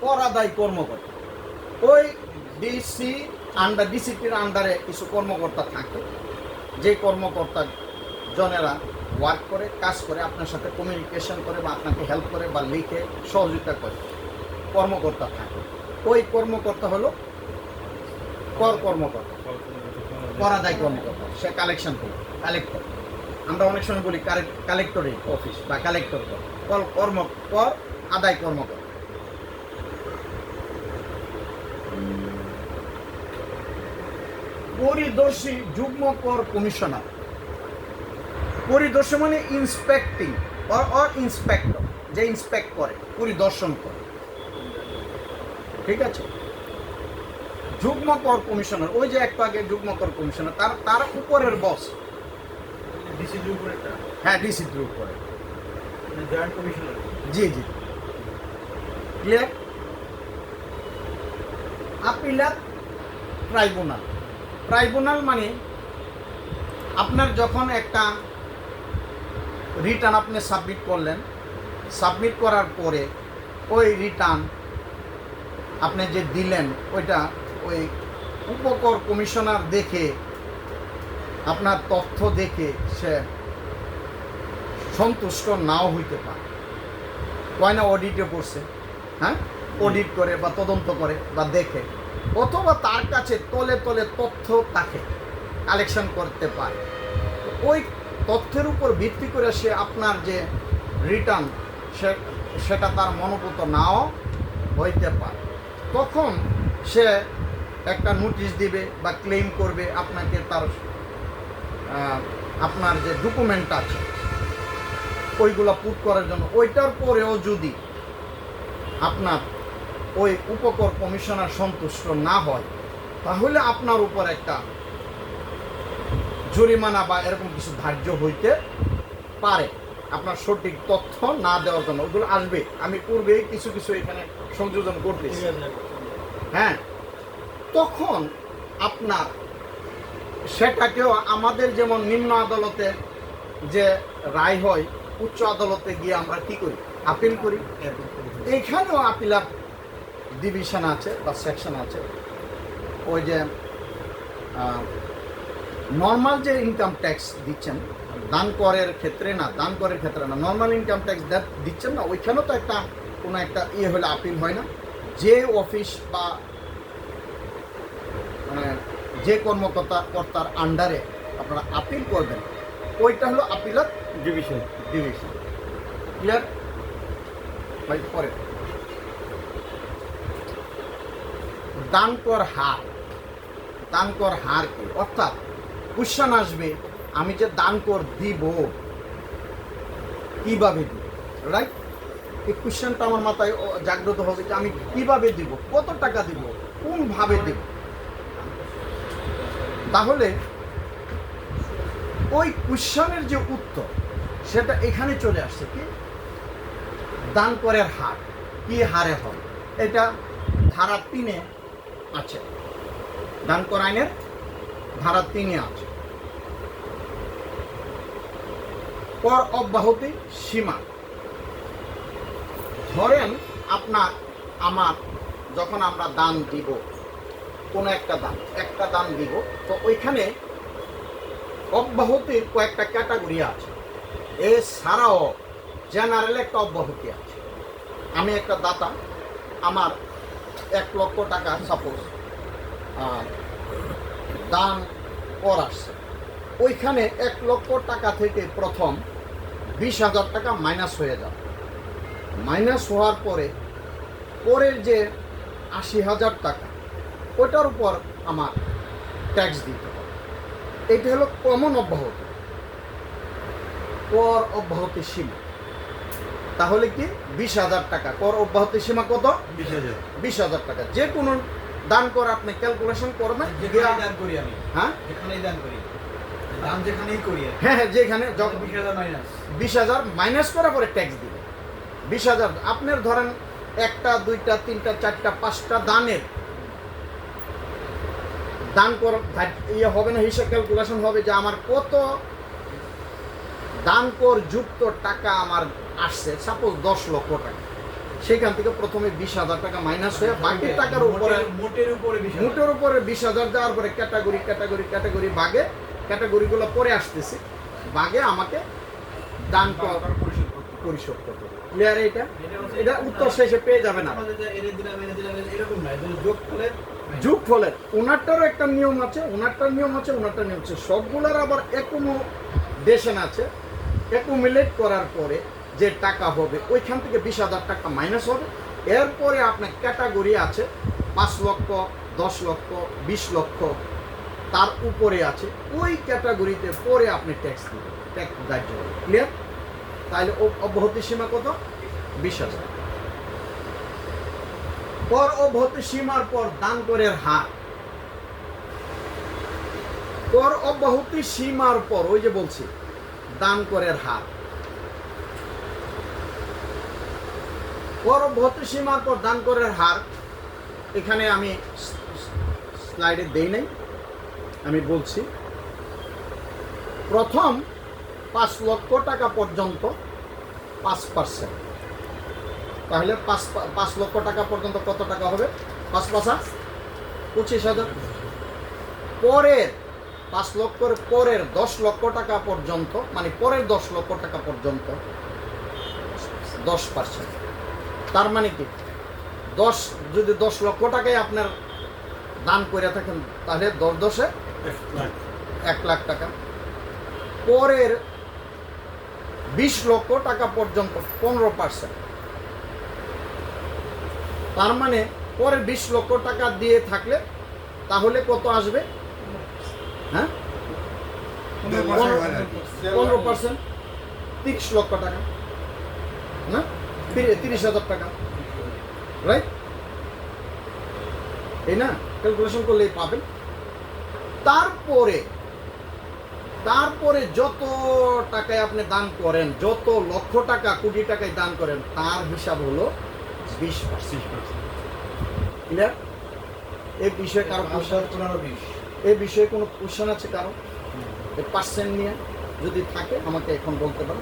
কর আদায় কর্মকর্তা। ওই ডিসিপির আন্ডারে কিছু কর্মকর্তা থাকে, যে কর্মকর্তা জনেরা ওয়ার্ক করে, কাজ করে, আপনার সাথে কমিউনিকেশন করে বা আপনাকে হেল্প করে বা লিখে সহযোগিতা করে কর্মকর্তা থাকে। ওই কর্মকর্তা হলো কর কর্মকর্তা, কর আদায় কর্মকর্তা। সে কালেকশন করে, কালেক্টর। আমরা অনেক সময় বলি কালেক্টরের অফিস বা কালেক্টর কর আদায় কর্মকর্তা। পরিদর্শী যুগ্ম কর কমিশনার। পরিদর্শন মানে ইন্সপেক্টিং অর ইন্সপেক্টর, যে ইন্সপেক্ট করে, পরিদর্শন করে। ঠিক আছে? যুগ্ম কর কমিশনার, ওই যে একটু আগে যুগ্ম কর কমিশনার, তার উপরের বস। ডিসির উপরে একটা, হ্যাঁ, ডিসির উপরে। Joint commissioner. জি জি, ক্লিয়ার। Appellate tribunal. ট্রাইব্যুনাল মানে আপনার যখন একটা রিটার্ন আপনি সাবমিট করলেন, সাবমিট করার পরে ওই রিটার্ন আপনি যে দিলেন, ওইটা ওই উপকর কমিশনার দেখে, আপনার তথ্য দেখে সে সন্তুষ্ট নাও হইতে পারে। কয় না অডিটে পড়ছে, হ্যাঁ, অডিট করে বা তদন্ত করে বা দেখে, অথবা তার কাছে তলে তলে তথ্য তাকে কালেকশন করতে পারে। ওই তথ্যের উপর ভিত্তি করে সে আপনার যে রিটার্ন সেটা তার মনোপুত নাও হইতে পারে। তখন সে একটা নোটিশ দিবে বা ক্লেম করবে আপনাকে, তার আপনার যে ডকুমেন্ট আছে ওইগুলো পুট করার জন্য। ওইটার পরেও যদি আপনার ওই উপকর কমিশনার সন্তুষ্ট না হয়, তাহলে আপনার উপর একটা জরিমানা বা এরকম কিছু ধার্য হইতে পারে, আপনার সঠিক তথ্য না দেওয়ার জন্য। ওইগুলো আসবে, আমি পূর্বে কিছু কিছু এখানে সংযোজন করতেছি। হ্যাঁ, তখন আপনার সেটাকেও আমাদের যেমন নিম্ন আদালতে যে রায় হয়, উচ্চ আদালতে গিয়ে আমরা কি করি, আপিল করি। এইখানেও আপিলাত ডিভিশন আছে বা সেকশন আছে। ওই যে নর্মাল যে ইনকাম ট্যাক্স দিচ্ছেন, দান করের ক্ষেত্রে না, নর্মাল ইনকাম ট্যাক্স দিচ্ছেন না, ওইখানেও তো একটা কোনো একটা হলে আপিল হয় না। যে অফিস বা মানে যে কর্তার আন্ডারে আপনারা আপিল করবেন, ওইটা হলো আপিলাত ডিভিশন। ক্লিয়ার? পরে দান কর হার কি, অর্থাৎ কোশ্চেন আসবে, আমি যে দান কর দিব কিভাবে দিব, রাইট? এই কোশ্চেনটা আমার মাথায় জাগ্রত হবে যে আমি কিভাবে দিব, কত টাকা দিব, কোনভাবে দিব। তাহলে ওই কোশ্চেনের যে উত্তর সেটা এখানে চলে আসছে, কি দান করের হার কি হারে হবে। এটা ধারা 3-এ আছে, দান কর আইনের ধারা 3-এ আছে। কর অব্যাহতি সীমা। ধরেন আমার যখন আমরা দান দিব, কোনো একটা দান দিব, তো ওইখানে অব্যাহতির কয়েকটা ক্যাটাগরি আছে। এছাড়াও জেনারেল একটা অব্যাহতি আছে। আমি একটা দাতা, আমার 1 লক্ষ টাকা সাপোজ দান কর আসছে, ওইখানে 1 লক্ষ টাকা থেকে প্রথম 20,000 টাকা মাইনাস হয়ে যাবে। মাইনাস হওয়ার পরের যে 80,000 টাকা, ওটার উপর আমার ট্যাক্স দিতে হবে। এটা হলো কমন অব্যাহতি, কর অব্যাহতি সীমা। তাহলে কি 20,000 টাকা কর অব্যাহতি সীমা কত? 20,000 টাকা। যে কোনো দান কর আপনি ক্যালকুলেশন করবেন, দান করি আমি, হ্যাঁ, যেখানেই দান করি, দান যেখানেই করি, হ্যাঁ, যেখানে 20,000 মাইনাস করার পরে ট্যাক্স দিবে। 20,000 আপনার ধরেন 1টা 2টা 3টা 4টা 5টা দানের দান কর হবে না, হিসাব ক্যালকুলেশন হবে যে আমার কত দান কর যুক্ত টাকা আমার আসছে। সাপোজ 10 লক্ষ টাকা, সেখান থেকে প্রথমে 20,000 টাকা মাইনাস হয়ে বাকি টাকার উপরে মোটের উপরে মোটের উপরে 20,000 দেওয়ার পরে ক্যাটাগরি ভাগে ক্যাটাগরিগুলো পরে আসতেছে, ভাগে আমাকে দান পরিশোধ করতে হবে। ক্লিয়ার? এটা উত্তর শেষে পেয়ে যাবেন। না এরকম না, যোগ ফলে যোগ ফলের ওনারটারও একটা নিয়ম আছে, ওনারটার নিয়ম আছে, সবগুলোর আবার অ্যাকোমোডেশন আছে। অ্যাকুমুলেট করার পরে যে টাকা হবে ওইখান থেকে 20,000 টাকা মাইনাস হবে। এরপরে আপনার ক্যাটাগরি আছে 5 লক্ষ, 10 লক্ষ, 20 লক্ষ, তার উপরে আছে ওই ক্যাটাগরিতে পরে আপনি ট্যাক্স দিবেন, ট্যাক্স দাহ্য হবে। ক্লিয়ার? তাহলে অব্যাহতি সীমা কত? 20,000। পর অব্যাহতি সীমার পর দান করের হার, পর অব্যাহতি সীমার পর ওই যে বলছি দান করের হার, পর অব্যাহতি সীমার পর দান করের হার এখানে আমি স্লাইডে দেই নাই, আমি বলছি প্রথম 5 লক্ষ টাকা পর্যন্ত 5%। তাহলে 5 লক্ষ টাকা পর্যন্ত কত টাকা হবে? 5 পাঁচা 25,000। পরের 5 লক্ষের পরের 10 লক্ষ টাকা পর্যন্ত, মানে পরের 10 লক্ষ টাকা পর্যন্ত 10%। তার মানে কি, যদি 10 লক্ষ টাকায় আপনার দান করে থাকেন তাহলে 10 1 লাখ টাকা। পরের 20 লক্ষ টাকা পর্যন্ত 15%। তার মানে পরের 20 লক্ষ টাকা দিয়ে থাকলে তাহলে কত আসবে? হ্যাঁ, 15%, 30 লক্ষ টাকা, না 30,000 টাকা, রাইট? এই না, ক্যালকুলেশন করলেই পাবেন। তারপরে যত টাকায় আপনি দান করেন, যত লক্ষ টাকা কোটি টাকায় দান করেন, তার হিসাব হলো 20%। ক্লিয়ার? এই বিষয়ে কারো এই বিষয়ে কোনো কোশ্চেন আছে কারো? এই পার্সেন্ট নিয়ে যদি থাকে আমাকে এখন বলতে পারেন।